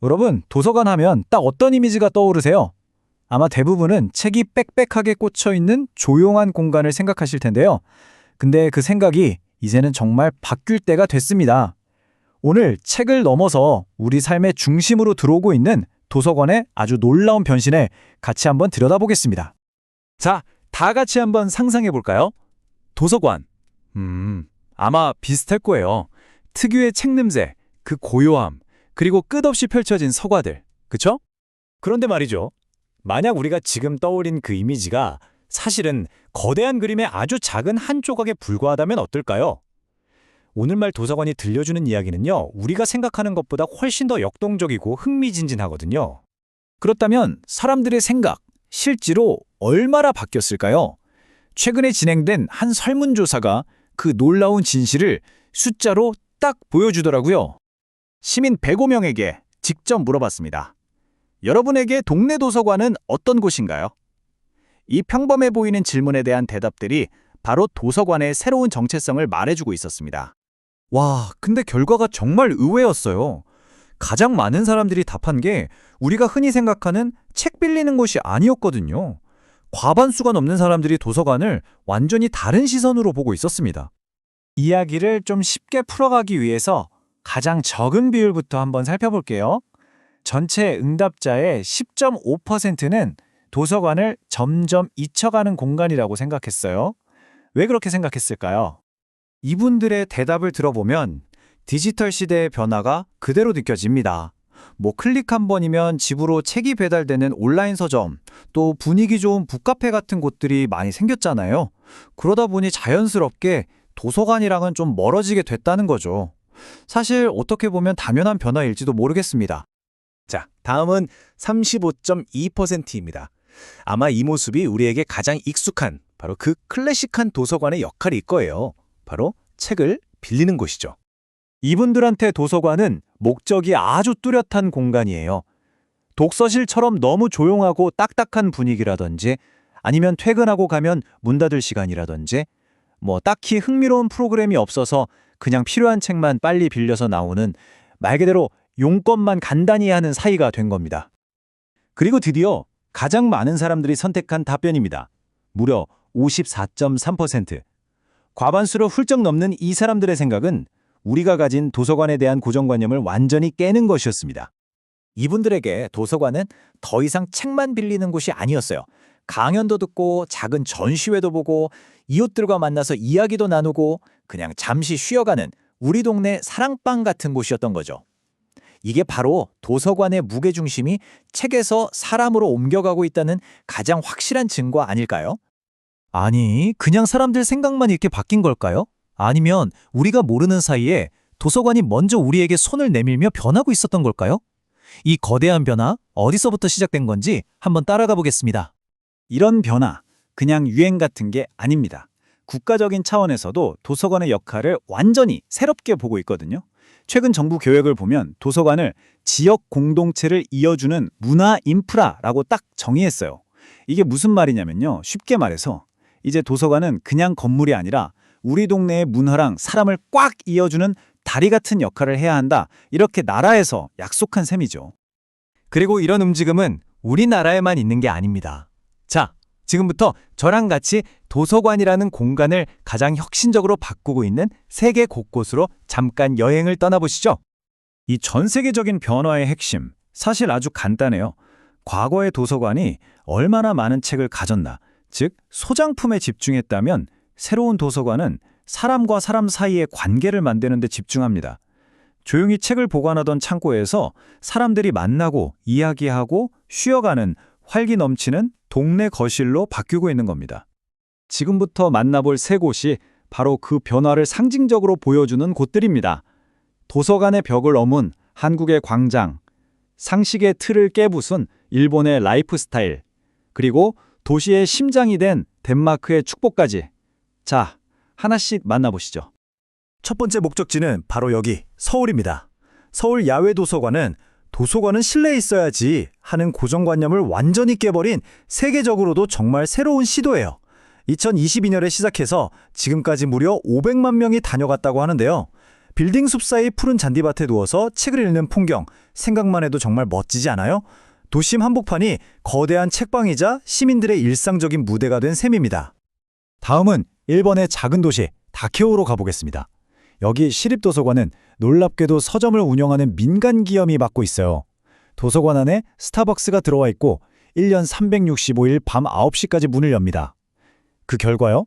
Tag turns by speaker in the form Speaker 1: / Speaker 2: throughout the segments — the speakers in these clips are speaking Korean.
Speaker 1: 여러분, 도서관 하면 딱 어떤 이미지가 떠오르세요? 아마 대부분은 책이 빽빽하게 꽂혀 있는 조용한 공간을 생각하실 텐데요. 근데 그 생각이 이제는 정말 바뀔 때가 됐습니다. 오늘 책을 넘어서 우리 삶의 중심으로 들어오고 있는 도서관의 아주 놀라운 변신에 같이 한번 들여다보겠습니다. 자, 다 같이 한번 상상해 볼까요? 도서관. 아마 비슷할 거예요. 특유의 책 냄새, 그 고요함, 그리고 끝없이 펼쳐진 서가들. 그쵸? 그런데 말이죠. 만약 우리가 지금 떠올린 그 이미지가 사실은 거대한 그림의 아주 작은 한 조각에 불과하다면 어떨까요? 오늘말 도서관이 들려주는 이야기는요, 우리가 생각하는 것보다 훨씬 더 역동적이고 흥미진진하거든요. 그렇다면 사람들의 생각, 실제로 얼마나 바뀌었을까요? 최근에 진행된 한 설문조사가 그 놀라운 진실을 숫자로 딱 보여주더라고요. 시민 105명에게 직접 물어봤습니다. 여러분에게 동네 도서관은 어떤 곳인가요? 이 평범해 보이는 질문에 대한 대답들이 바로 도서관의 새로운 정체성을 말해주고 있었습니다. 와, 근데 결과가 정말 의외였어요. 가장 많은 사람들이 답한 게 우리가 흔히 생각하는 책 빌리는 곳이 아니었거든요. 과반수가 넘는 사람들이 도서관을 완전히 다른 시선으로 보고 있었습니다. 이야기를 좀 쉽게 풀어가기 위해서 가장 적은 비율부터 한번 살펴볼게요. 전체 응답자의 10.5%는 도서관을 점점 잊혀가는 공간이라고 생각했어요. 왜 그렇게 생각했을까요? 이분들의 대답을 들어보면 디지털 시대의 변화가 그대로 느껴집니다. 클릭 한 번이면 집으로 책이 배달되는 온라인 서점, 또 분위기 좋은 북카페 같은 곳들이 많이 생겼잖아요. 그러다 보니 자연스럽게 도서관이랑은 좀 멀어지게 됐다는 거죠. 사실 어떻게 보면 당연한 변화일지도 모르겠습니다.
Speaker 2: 자, 다음은 35.2%입니다. 아마 이 모습이 우리에게 가장 익숙한 바로 그 클래식한 도서관의 역할일 거예요. 바로 책을 빌리는 곳이죠.
Speaker 1: 이분들한테 도서관은 목적이 아주 뚜렷한 공간이에요. 독서실처럼 너무 조용하고 딱딱한 분위기라든지 아니면 퇴근하고 가면 문 닫을 시간이라든지 딱히 흥미로운 프로그램이 없어서 그냥 필요한 책만 빨리 빌려서 나오는 말 그대로 용건만 간단히 하는 사이가 된 겁니다. 그리고 드디어 가장 많은 사람들이 선택한 답변입니다. 무려 54.3%. 과반수로 훌쩍 넘는 이 사람들의 생각은 우리가 가진 도서관에 대한 고정관념을 완전히 깨는 것이었습니다. 이분들에게 도서관은 더 이상 책만 빌리는 곳이 아니었어요. 강연도 듣고 작은 전시회도 보고 이웃들과 만나서 이야기도 나누고 그냥 잠시 쉬어가는 우리 동네 사랑방 같은 곳이었던 거죠. 이게 바로 도서관의 무게중심이 책에서 사람으로 옮겨가고 있다는 가장 확실한 증거 아닐까요? 아니, 그냥 사람들 생각만 이렇게 바뀐 걸까요? 아니면 우리가 모르는 사이에 도서관이 먼저 우리에게 손을 내밀며 변하고 있었던 걸까요? 이 거대한 변화, 어디서부터 시작된 건지 한번 따라가 보겠습니다. 이런 변화, 그냥 유행 같은 게 아닙니다. 국가적인 차원에서도 도서관의 역할을 완전히 새롭게 보고 있거든요. 최근 정부 계획을 보면 도서관을 지역 공동체를 이어주는 문화 인프라라고 딱 정의했어요. 이게 무슨 말이냐면요. 쉽게 말해서 이제 도서관은 그냥 건물이 아니라 우리 동네의 문화랑 사람을 꽉 이어주는 다리 같은 역할을 해야 한다. 이렇게 나라에서 약속한 셈이죠. 그리고 이런 움직임은 우리나라에만 있는 게 아닙니다. 자, 지금부터 저랑 같이 도서관이라는 공간을 가장 혁신적으로 바꾸고 있는 세계 곳곳으로 잠깐 여행을 떠나보시죠. 이 전 세계적인 변화의 핵심, 사실 아주 간단해요. 과거의 도서관이 얼마나 많은 책을 가졌나, 즉 소장품에 집중했다면 새로운 도서관은 사람과 사람 사이의 관계를 만드는 데 집중합니다. 조용히 책을 보관하던 창고에서 사람들이 만나고 이야기하고 쉬어가는 활기 넘치는 동네 거실로 바뀌고 있는 겁니다. 지금부터 만나볼 세 곳이 바로 그 변화를 상징적으로 보여주는 곳들입니다. 도서관의 벽을 어문 한국의 광장, 상식의 틀을 깨부순 일본의 라이프 스타일, 그리고 도시의 심장이 된 덴마크의 축복까지. 자, 하나씩 만나보시죠.
Speaker 2: 첫 번째 목적지는 바로 여기, 서울입니다. 서울 야외도서관은 도서관은 실내에 있어야지 하는 고정관념을 완전히 깨버린 세계적으로도 정말 새로운 시도예요. 2022년에 시작해서 지금까지 무려 500만 명이 다녀갔다고 하는데요. 빌딩 숲 사이 푸른 잔디밭에 누워서 책을 읽는 풍경, 생각만 해도 정말 멋지지 않아요? 도심 한복판이 거대한 책방이자 시민들의 일상적인 무대가 된 셈입니다.
Speaker 1: 다음은 일본의 작은 도시 다케오로 가보겠습니다. 여기 시립도서관은 놀랍게도 서점을 운영하는 민간 기업이 맡고 있어요. 도서관 안에 스타벅스가 들어와 있고 1년 365일 밤 9시까지 문을 엽니다. 그 결과요?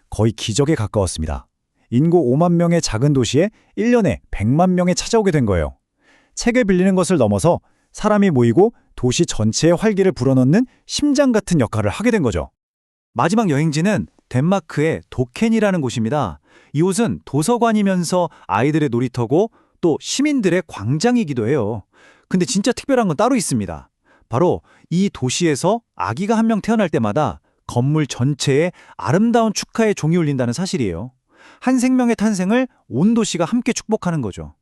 Speaker 1: 거의 기적에 가까웠습니다. 인구 5만 명의 작은 도시에 1년에 100만 명이 찾아오게 된 거예요. 책을 빌리는 것을 넘어서 사람이 모이고 도시 전체의 활기를 불어넣는 심장 같은 역할을 하게 된 거죠. 마지막 여행지는 덴마크의 도켄이라는 곳입니다. 이곳은 도서관이면서 아이들의 놀이터고 또 시민들의 광장이기도 해요. 근데 진짜 특별한 건 따로 있습니다. 바로 이 도시에서 아기가 한 명 태어날 때마다 건물 전체에 아름다운 축하의 종이 울린다는 사실이에요. 한 생명의 탄생을 온 도시가 함께 축복하는 거죠.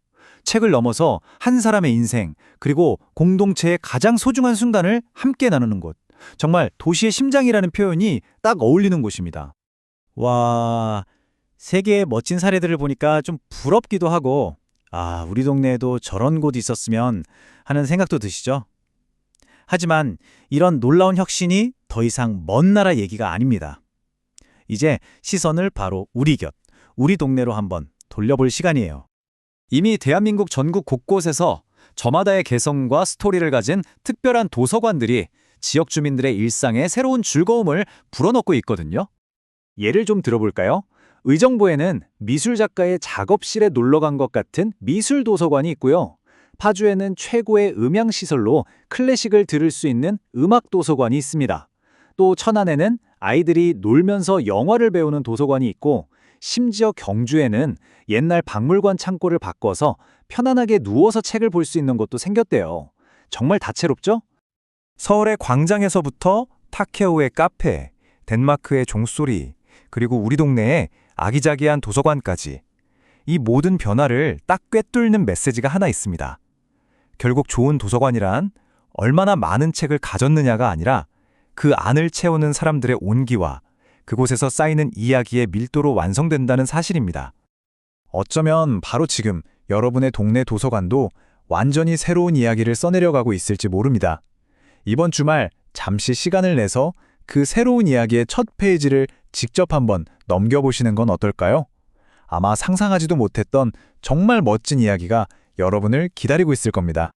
Speaker 1: 책을 넘어서 한 사람의 인생, 그리고 공동체의 가장 소중한 순간을 함께 나누는 곳. 정말 도시의 심장이라는 표현이 딱 어울리는 곳입니다. 와, 세계의 멋진 사례들을 보니까 좀 부럽기도 하고, 아, 우리 동네에도 저런 곳이 있었으면 하는 생각도 드시죠? 하지만 이런 놀라운 혁신이 더 이상 먼 나라 얘기가 아닙니다. 이제 시선을 바로 우리 곁, 우리 동네로 한번 돌려볼 시간이에요. 이미 대한민국 전국 곳곳에서 저마다의 개성과 스토리를 가진 특별한 도서관들이 지역 주민들의 일상에 새로운 즐거움을 불어넣고 있거든요. 예를 좀 들어볼까요? 의정부에는 미술 작가의 작업실에 놀러 간 것 같은 미술 도서관이 있고요. 파주에는 최고의 음향시설로 클래식을 들을 수 있는 음악 도서관이 있습니다. 또 천안에는 아이들이 놀면서 영화를 배우는 도서관이 있고, 심지어 경주에는 옛날 박물관 창고를 바꿔서 편안하게 누워서 책을 볼 수 있는 곳도 생겼대요. 정말 다채롭죠? 서울의 광장에서부터 타케오의 카페, 덴마크의 종소리, 그리고 우리 동네의 아기자기한 도서관까지, 이 모든 변화를 딱 꿰뚫는 메시지가 하나 있습니다. 결국 좋은 도서관이란 얼마나 많은 책을 가졌느냐가 아니라 그 안을 채우는 사람들의 온기와 그곳에서 쌓이는 이야기의 밀도로 완성된다는 사실입니다. 어쩌면 바로 지금 여러분의 동네 도서관도 완전히 새로운 이야기를 써내려가고 있을지 모릅니다. 이번 주말 잠시 시간을 내서 그 새로운 이야기의 첫 페이지를 직접 한번 넘겨보시는 건 어떨까요? 아마 상상하지도 못했던 정말 멋진 이야기가 여러분을 기다리고 있을 겁니다.